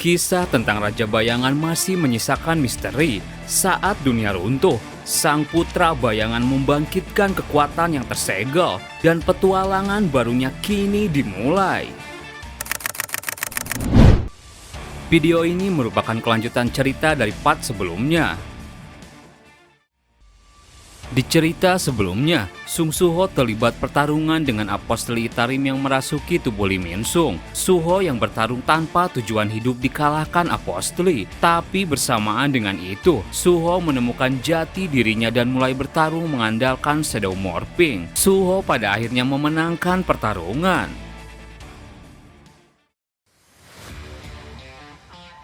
Kisah tentang Raja Bayangan masih menyisakan misteri. Saat dunia runtuh, sang putra bayangan membangkitkan kekuatan yang tersegel dan petualangan barunya kini dimulai. Video ini merupakan kelanjutan cerita dari part sebelumnya. Di cerita sebelumnya, Sung Suho terlibat pertarungan dengan Apostle Itarim yang merasuki tubuh Lee Min Sung. Suho yang bertarung tanpa tujuan hidup dikalahkan Apostle, tapi bersamaan dengan itu, Suho menemukan jati dirinya dan mulai bertarung mengandalkan Shadow Morphing. Suho pada akhirnya memenangkan pertarungan.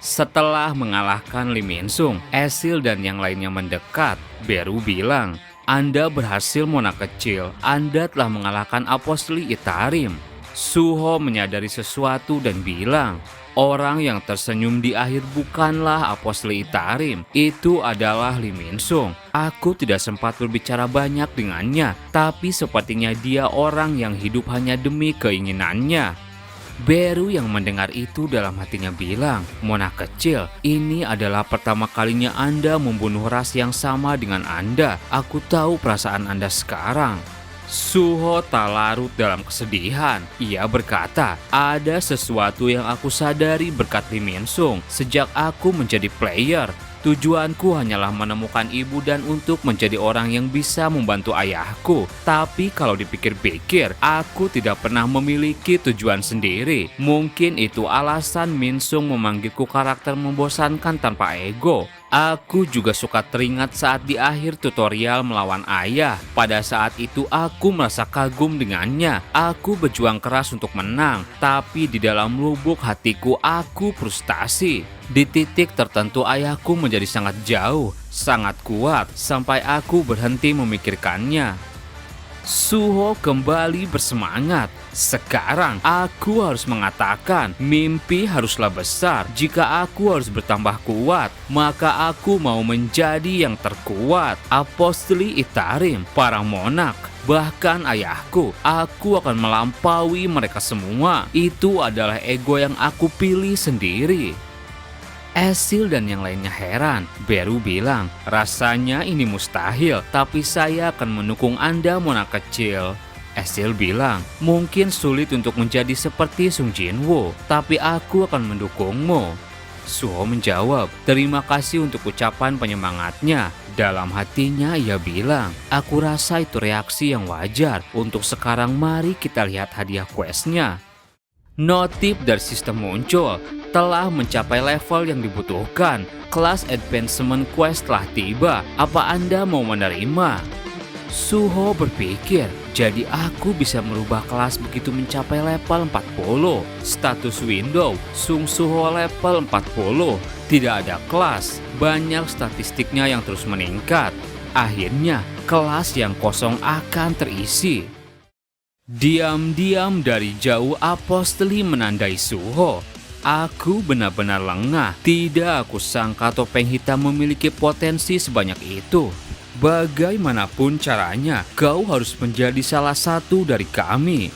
Setelah mengalahkan Lee Min Sung, Esil dan yang lainnya mendekat. Beru bilang, "Anda berhasil, Mona kecil. Anda telah mengalahkan Apostle Itarim." Suho menyadari sesuatu dan bilang, "Orang yang tersenyum di akhir bukanlah Apostle Itarim. Itu adalah Lee Min Sung. Aku tidak sempat berbicara banyak dengannya, tapi sepertinya dia orang yang hidup hanya demi keinginannya." Beru yang mendengar itu dalam hatinya bilang, "Mona kecil, ini adalah pertama kalinya Anda membunuh ras yang sama dengan Anda. Aku tahu perasaan Anda sekarang." Suho tak larut dalam kesedihan. Ia berkata, "Ada sesuatu yang aku sadari berkat Lee Min Sung sejak aku menjadi player. Tujuanku hanyalah menemukan ibu dan untuk menjadi orang yang bisa membantu ayahku. Tapi kalau dipikir-pikir, aku tidak pernah memiliki tujuan sendiri. Mungkin itu alasan Min Sung memanggilku karakter membosankan tanpa ego. Aku juga suka teringat saat di akhir tutorial melawan ayah. Pada saat itu aku merasa kagum dengannya. Aku berjuang keras untuk menang, tapi di dalam lubuk hatiku aku frustasi. Di titik tertentu ayahku menjadi sangat jauh, sangat kuat, sampai aku berhenti memikirkannya." Suho kembali bersemangat. "Sekarang aku harus mengatakan, mimpi haruslah besar. Jika aku harus bertambah kuat, maka aku mau menjadi yang terkuat. Apostle Itarim, para monak, bahkan ayahku, aku akan melampaui mereka semua. Itu adalah ego yang aku pilih sendiri." Esil dan yang lainnya heran. Beru bilang, "Rasanya ini mustahil, tapi saya akan mendukung Anda, Mona kecil." Esil bilang, "Mungkin sulit untuk menjadi seperti Sung Jinwoo, tapi aku akan mendukungmu." Suho menjawab, "Terima kasih untuk ucapan penyemangatnya." Dalam hatinya ia bilang, "Aku rasa itu reaksi yang wajar. Untuk sekarang mari kita lihat hadiah questnya." Notif dari sistem muncul. Telah mencapai level yang dibutuhkan. Kelas advancement quest telah tiba. Apa Anda mau menerima? Suho berpikir, jadi aku bisa merubah kelas begitu mencapai level 40. Status window, Sung Suho level 40. Tidak ada kelas. Banyak statistiknya yang terus meningkat. Akhirnya, kelas yang kosong akan terisi. Diam-diam dari jauh Apostle menandai Suho. "Aku benar-benar lengah. Tidak aku sangka topeng hitam memiliki potensi sebanyak itu. Bagaimanapun caranya, kau harus menjadi salah satu dari kami."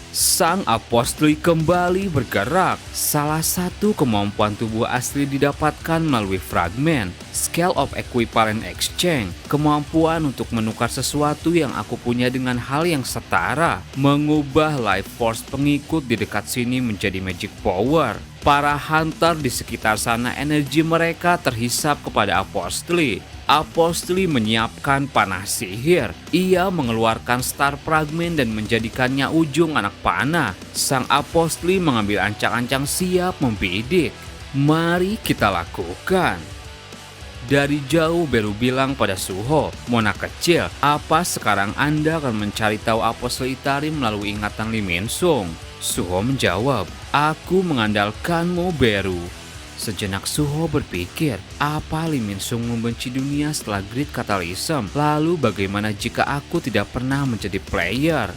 Sang Apostle kembali bergerak. Salah satu kemampuan tubuh asli didapatkan melalui fragmen Scale of Equivalent Exchange. Kemampuan untuk menukar sesuatu yang aku punya dengan hal yang setara. Mengubah life force pengikut di dekat sini menjadi magic power. Para hunter di sekitar sana energi mereka terhisap kepada Apostle. Apostle menyiapkan panah sihir. Ia mengeluarkan star fragment dan menjadikannya ujung anak panah. Sang Apostle mengambil ancang-ancang siap membidik. "Mari kita lakukan." Dari jauh Beru bilang pada Suho, "Mona kecil, apa sekarang Anda akan mencari tahu Apostle Itarim melalui ingatan Lee Min Sung?" Suho menjawab, "Aku mengandalkanmu, Beru." Sejenak Suho berpikir, apa Lee Min Sung membenci dunia setelah Great Catalysm? Lalu bagaimana jika aku tidak pernah menjadi player?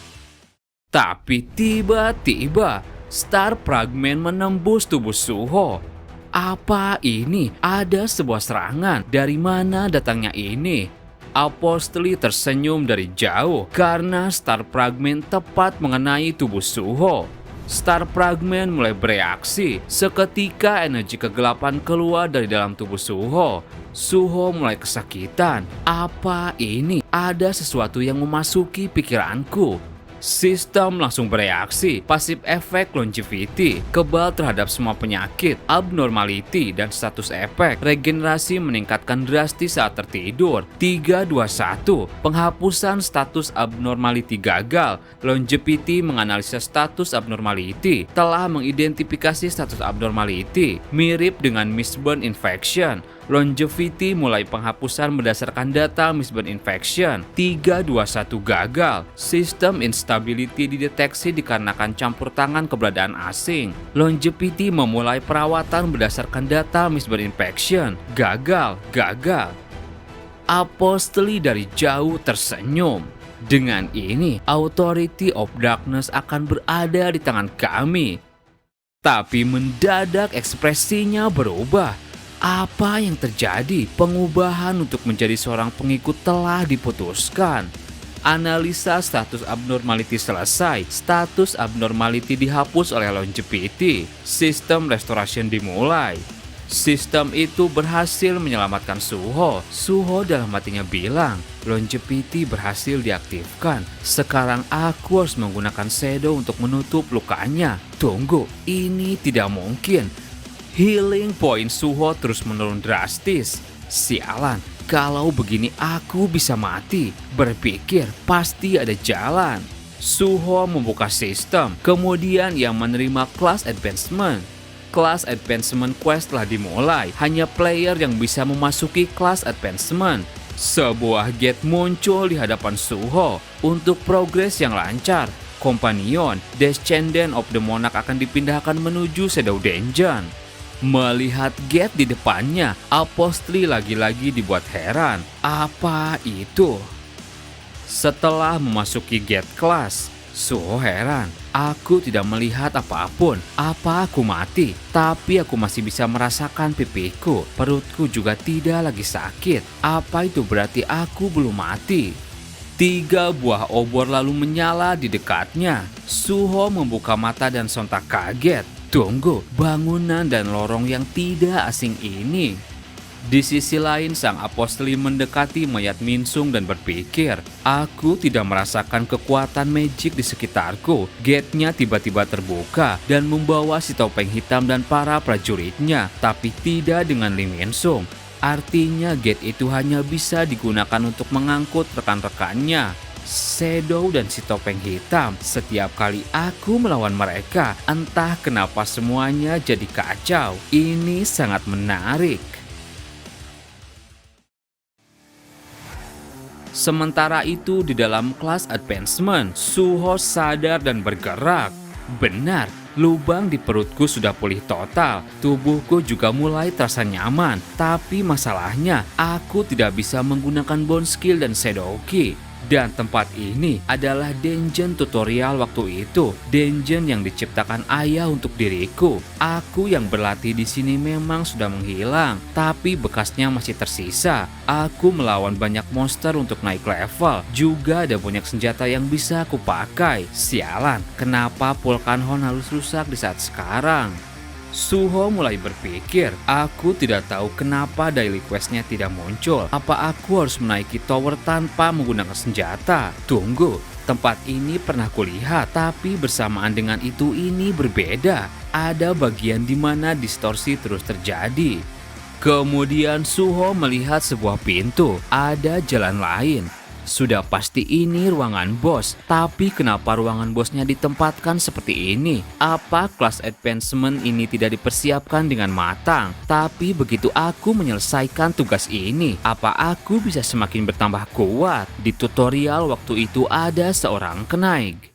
Tapi tiba-tiba star fragment menembus tubuh Suho. Apa ini? Ada sebuah serangan. Dari mana datangnya ini? Apostle tersenyum dari jauh karena star fragment tepat mengenai tubuh Suho. Star Fragment mulai bereaksi. Seketika energi kegelapan keluar dari dalam tubuh Suho. Suho mulai kesakitan. Apa ini? Ada sesuatu yang memasuki pikiranku. Sistem langsung bereaksi, pasif efek longevity, kebal terhadap semua penyakit, abnormality, dan status efek, regenerasi meningkatkan drastis saat tertidur, 321, penghapusan status abnormality gagal, longevity menganalisa status abnormality, telah mengidentifikasi status abnormality, mirip dengan Mistborn infection, longevity mulai penghapusan berdasarkan data Mistborn infection, 321 gagal, sistem instability dideteksi dikarenakan campur tangan keberadaan asing, longevity memulai perawatan berdasarkan data Mistborn infection, gagal. Apostoli dari jauh tersenyum. Dengan ini, Authority of Darkness akan berada di tangan kami. Tapi mendadak ekspresinya berubah. Apa yang terjadi? Pengubahan untuk menjadi seorang pengikut telah diputuskan. Analisa status abnormality selesai. Status abnormality dihapus oleh longevity. Sistem restoration dimulai. Sistem itu berhasil menyelamatkan Suho. Suho dalam hatinya bilang, longevity berhasil diaktifkan. Sekarang aku harus menggunakan shadow untuk menutup lukanya. Tunggu, ini tidak mungkin. Healing point Suho terus menurun drastis. Sialan, kalau begini aku bisa mati. Berpikir pasti ada jalan. Suho membuka sistem, kemudian ia menerima kelas advancement. Kelas advancement quest telah dimulai. Hanya player yang bisa memasuki kelas advancement. Sebuah gate muncul di hadapan Suho. Untuk progres yang lancar, Companion, Descendant of the Monarch akan dipindahkan menuju Shadow Dungeon. Melihat gate di depannya, Apostoli lagi-lagi dibuat heran. Apa itu? Setelah memasuki gate kelas, Suho heran. Aku tidak melihat apapun. Apa aku mati? Tapi aku masih bisa merasakan pipiku. Perutku juga tidak lagi sakit. Apa itu berarti aku belum mati? 3 buah obor lalu menyala di dekatnya. Suho membuka mata dan sontak kaget. Tunggu, bangunan dan lorong yang tidak asing ini. Di sisi lain, sang apostoli mendekati mayat Minsung dan berpikir, aku tidak merasakan kekuatan magic di sekitarku. Gate-nya tiba-tiba terbuka dan membawa si topeng hitam dan para prajuritnya, tapi tidak dengan Lee Minsung. Artinya gate itu hanya bisa digunakan untuk mengangkut rekan-rekannya. Shadow dan si topeng hitam. Setiap kali aku melawan mereka, entah kenapa semuanya jadi kacau. Ini sangat menarik. Sementara itu di dalam kelas advancement, Suho sadar dan bergerak. Benar, lubang di perutku sudah pulih total. Tubuhku juga mulai terasa nyaman. Tapi masalahnya, aku tidak bisa menggunakan bone skill dan shadow key. Dan tempat ini adalah dungeon tutorial waktu itu. Dungeon yang diciptakan ayah untuk diriku. Aku yang berlatih di sini memang sudah menghilang, tapi bekasnya masih tersisa. Aku melawan banyak monster untuk naik level. Juga ada banyak senjata yang bisa aku pakai. Sialan, kenapa Volcanhorn harus rusak di saat sekarang? Suho mulai berpikir, aku tidak tahu kenapa daily questnya tidak muncul. Apa aku harus menaiki tower tanpa menggunakan senjata? Tunggu, tempat ini pernah kulihat, tapi bersamaan dengan itu ini berbeda. Ada bagian di mana distorsi terus terjadi. Kemudian Suho melihat sebuah pintu, ada jalan lain. Sudah pasti ini ruangan bos, tapi kenapa ruangan bosnya ditempatkan seperti ini? Apa kelas advancement ini tidak dipersiapkan dengan matang? Tapi begitu aku menyelesaikan tugas ini, apa aku bisa semakin bertambah kuat? Di tutorial waktu itu ada seorang kenaik.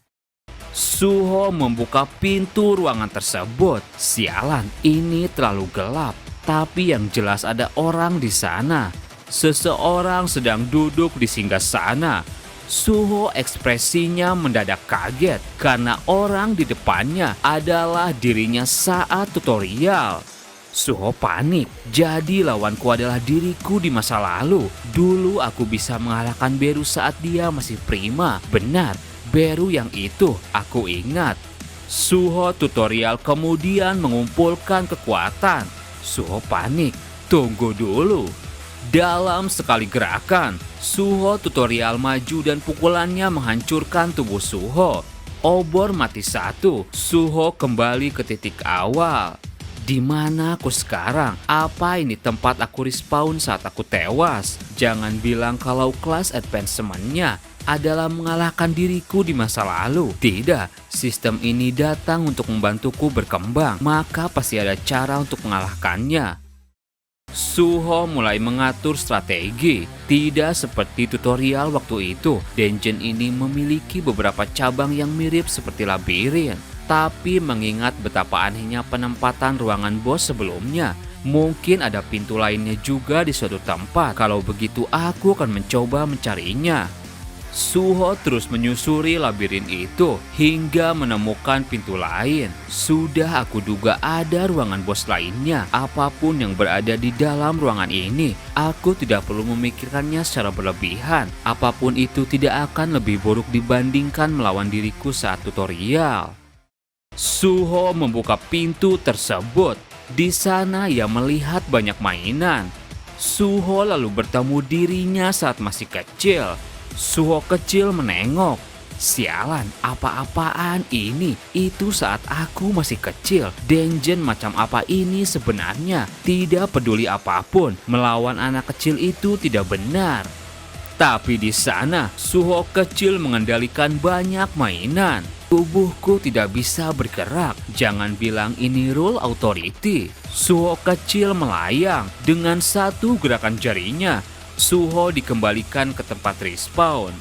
Suho membuka pintu ruangan tersebut. Sialan, ini terlalu gelap. Tapi yang jelas ada orang di sana. Seseorang sedang duduk di singgasana. Suho ekspresinya mendadak kaget karena orang di depannya adalah dirinya saat tutorial. Suho panik, jadi lawanku adalah diriku di masa lalu. Dulu aku bisa mengalahkan Beru saat dia masih prima. Benar, Beru yang itu aku ingat. Suho tutorial kemudian mengumpulkan kekuatan. Suho panik. Tunggu dulu. Dalam sekali gerakan, Suho tutorial maju dan pukulannya menghancurkan tubuh Suho. Obor mati satu. Suho kembali ke titik awal. Di mana aku sekarang? Apa ini tempat aku respawn saat aku tewas? Jangan bilang kalau kelas advancement-nya adalah mengalahkan diriku di masa lalu. Tidak, sistem ini datang untuk membantuku berkembang, maka pasti ada cara untuk mengalahkannya. Suho mulai mengatur strategi. Tidak seperti tutorial waktu itu, dungeon ini memiliki beberapa cabang yang mirip seperti labirin. Tapi mengingat betapa anehnya penempatan ruangan bos sebelumnya, mungkin ada pintu lainnya juga di suatu tempat. Kalau begitu aku akan mencoba mencarinya. Suho terus menyusuri labirin itu hingga menemukan pintu lain. Sudah aku duga ada ruangan bos lainnya. Apapun yang berada di dalam ruangan ini, aku tidak perlu memikirkannya secara berlebihan. Apapun itu tidak akan lebih buruk dibandingkan melawan diriku saat tutorial. Suho membuka pintu tersebut. Di sana ia melihat banyak mainan. Suho lalu bertemu dirinya saat masih kecil. Suho kecil menengok. Sialan, apa-apaan ini? Itu saat aku masih kecil. Dungeon macam apa ini sebenarnya? Tidak peduli apapun, melawan anak kecil itu tidak benar. Tapi di sana, Suho kecil mengendalikan banyak mainan. Tubuhku tidak bisa bergerak. Jangan bilang ini rule authority. Suho kecil melayang. Dengan satu gerakan jarinya, Suho dikembalikan ke tempat respawn.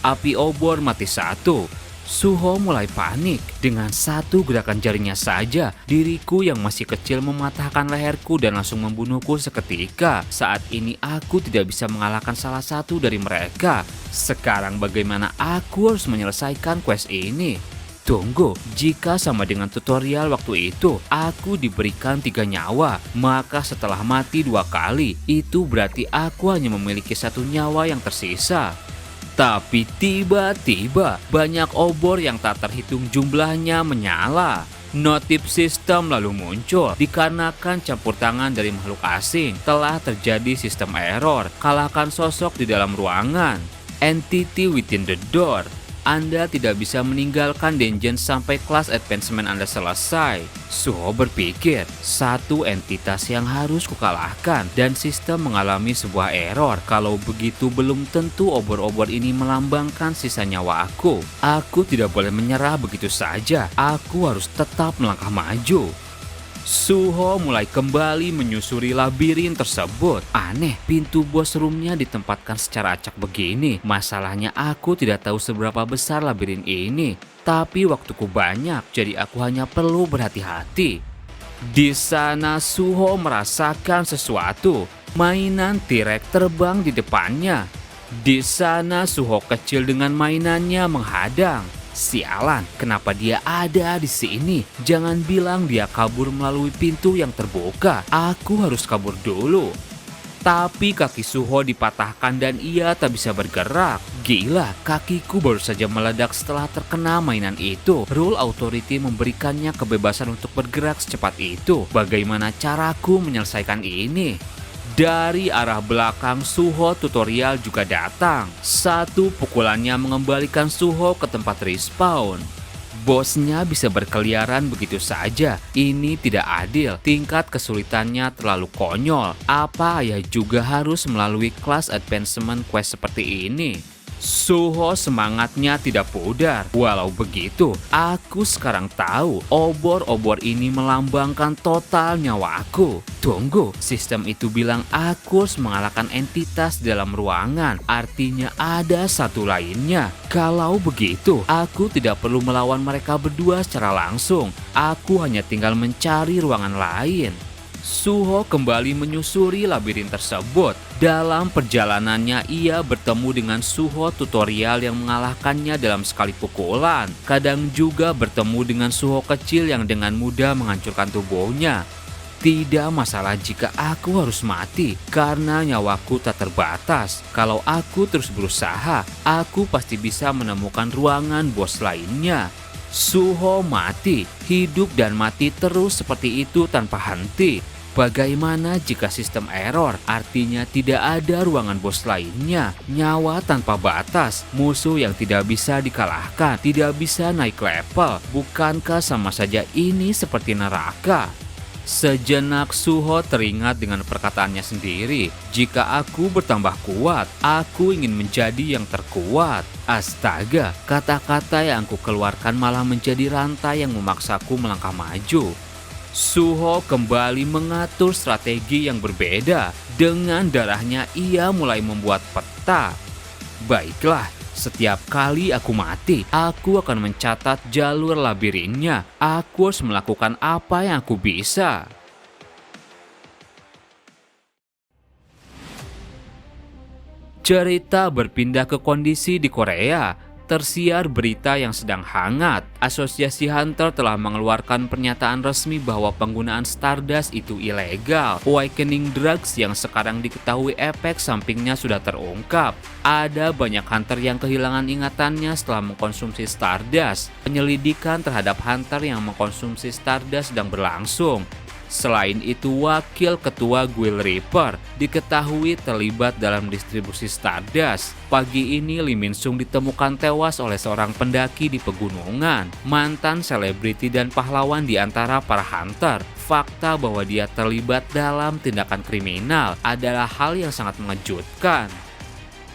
Api obor mati satu. Suho mulai panik. Dengan satu gerakan jarinya saja, diriku yang masih kecil mematahkan leherku dan langsung membunuhku seketika. Saat ini aku tidak bisa mengalahkan salah satu dari mereka. Sekarang bagaimana aku harus menyelesaikan quest ini? Tunggu, jika sama dengan tutorial waktu itu, aku diberikan 3 nyawa, maka setelah mati 2 kali, itu berarti aku hanya memiliki 1 nyawa yang tersisa. Tapi tiba-tiba banyak obor yang tak terhitung jumlahnya menyala. Notif sistem lalu muncul. Dikarenakan campur tangan dari makhluk asing, telah terjadi sistem error. Kalahkan sosok di dalam ruangan. Entity within the door. Anda tidak bisa meninggalkan dungeon sampai kelas advancement Anda selesai. Suho berpikir, satu entitas yang harus kukalahkan dan sistem mengalami sebuah error. Kalau begitu belum tentu obor-obor ini melambangkan sisa nyawa aku. Aku tidak boleh menyerah begitu saja. Aku harus tetap melangkah maju. Suho mulai kembali menyusuri labirin tersebut. Aneh, pintu bos roomnya ditempatkan secara acak begini. Masalahnya aku tidak tahu seberapa besar labirin ini. Tapi waktuku banyak, jadi aku hanya perlu berhati-hati. Di sana Suho merasakan sesuatu. Mainan T-Rex terbang di depannya. Di sana Suho kecil dengan mainannya menghadang. Sialan, kenapa dia ada di sini? Jangan bilang dia kabur melalui pintu yang terbuka. Aku harus kabur dulu. Tapi kaki Suho dipatahkan dan ia tak bisa bergerak. Gila, kakiku baru saja meledak setelah terkena mainan itu. Rule Authority memberikannya kebebasan untuk bergerak secepat itu. Bagaimana caraku menyelesaikan ini? Dari arah belakang Suho tutorial juga datang. Satu pukulannya mengembalikan Suho ke tempat respawn. Bosnya bisa berkeliaran begitu saja. Ini tidak adil. Tingkat kesulitannya terlalu konyol. Apa ayah juga harus melalui kelas advancement quest seperti ini? Suho semangatnya tidak pudar. Walau begitu, aku sekarang tahu obor-obor ini melambangkan total nyawaku. Tunggu, sistem itu bilang aku harus mengalahkan entitas dalam ruangan. Artinya ada satu lainnya. Kalau begitu, aku tidak perlu melawan mereka berdua secara langsung. Aku hanya tinggal mencari ruangan lain. Suho kembali menyusuri labirin tersebut. Dalam perjalanannya ia bertemu dengan Suho tutorial yang mengalahkannya dalam sekali pukulan. Kadang juga bertemu dengan Suho kecil yang dengan mudah menghancurkan tubuhnya. Tidak masalah jika aku harus mati karena nyawaku tak terbatas. Kalau aku terus berusaha, aku pasti bisa menemukan ruangan bos lainnya. Suho mati, hidup dan mati terus seperti itu tanpa henti. Bagaimana jika sistem error? Artinya tidak ada ruangan bos lainnya. Nyawa tanpa batas, musuh yang tidak bisa dikalahkan, tidak bisa naik level. Bukankah sama saja ini seperti neraka? Sejenak Suho teringat dengan perkataannya sendiri. Jika aku bertambah kuat, aku ingin menjadi yang terkuat. Astaga, kata-kata yang aku keluarkan malah menjadi rantai yang memaksaku melangkah maju. Suho kembali mengatur strategi yang berbeda. Dengan darahnya ia mulai membuat peta. Baiklah, setiap kali aku mati, aku akan mencatat jalur labirinnya. Aku harus melakukan apa yang aku bisa. Cerita berpindah ke kondisi di Korea. Tersiar berita yang sedang hangat. Asosiasi Hunter telah mengeluarkan pernyataan resmi bahwa penggunaan Stardust itu ilegal. Awakening drugs yang sekarang diketahui efek sampingnya sudah terungkap. Ada banyak Hunter yang kehilangan ingatannya setelah mengkonsumsi Stardust. Penyelidikan terhadap Hunter yang mengkonsumsi Stardust sedang berlangsung. Selain itu, wakil ketua Guild Reaper diketahui terlibat dalam distribusi Stardust. Pagi ini Lee Min Sung ditemukan tewas oleh seorang pendaki di pegunungan. Mantan selebriti dan pahlawan di antara para hunter. Fakta bahwa dia terlibat dalam tindakan kriminal adalah hal yang sangat mengejutkan.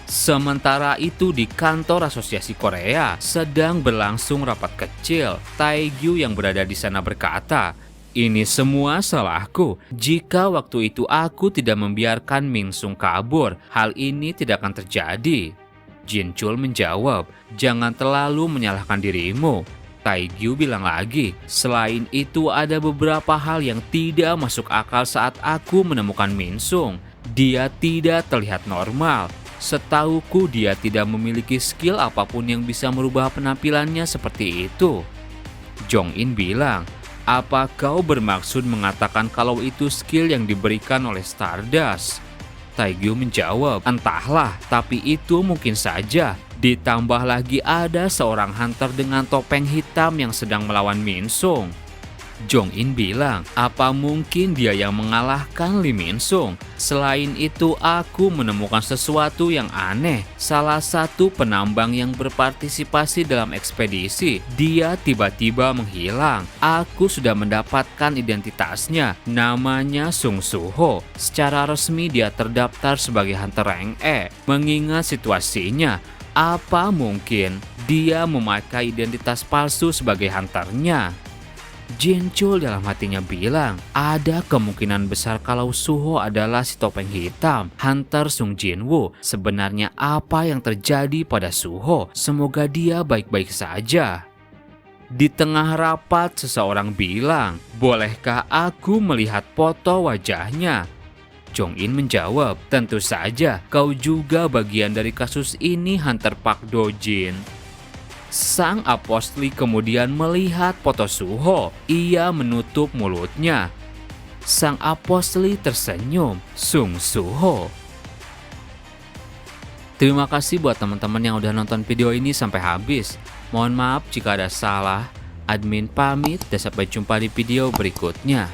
Sementara itu di kantor Asosiasi Korea sedang berlangsung rapat kecil. Taegyu yang berada di sana berkata, "Ini semua salahku. Jika waktu itu aku tidak membiarkan Min Sung kabur, hal ini tidak akan terjadi." Jin Chul menjawab, "Jangan terlalu menyalahkan dirimu." Taegyu bilang lagi, "Selain itu ada beberapa hal yang tidak masuk akal saat aku menemukan Min Sung. Dia tidak terlihat normal. Setauku dia tidak memiliki skill apapun yang bisa merubah penampilannya seperti itu." Jong In bilang, "Apa kau bermaksud mengatakan kalau itu skill yang diberikan oleh Stardust?" Taegyu menjawab, "Entahlah, tapi itu mungkin saja. Ditambah lagi ada seorang hunter dengan topeng hitam yang sedang melawan Min Sung." Jong In bilang, "Apa mungkin dia yang mengalahkan Lee Min Sung? Selain itu, aku menemukan sesuatu yang aneh. Salah satu penambang yang berpartisipasi dalam ekspedisi, dia tiba-tiba menghilang. Aku sudah mendapatkan identitasnya. Namanya Sung Suho. Secara resmi dia terdaftar sebagai hunter rank E. Mengingat situasinya, apa mungkin dia memakai identitas palsu sebagai hunternya?" Jin Chul dalam hatinya bilang, ada kemungkinan besar kalau Suho adalah si topeng hitam, Hunter Sung Jinwoo. Sebenarnya apa yang terjadi pada Suho? Semoga dia baik-baik saja. Di tengah rapat seseorang bilang, "Bolehkah aku melihat foto wajahnya?" Jong In menjawab, "Tentu saja, kau juga bagian dari kasus ini, Hunter Park Do-jin." Sang apostli kemudian melihat foto Suho. Ia menutup mulutnya. Sang apostli tersenyum. Sung Suho. Terima kasih buat teman-teman yang udah nonton video ini sampai habis. Mohon maaf jika ada salah. Admin pamit dan sampai jumpa di video berikutnya.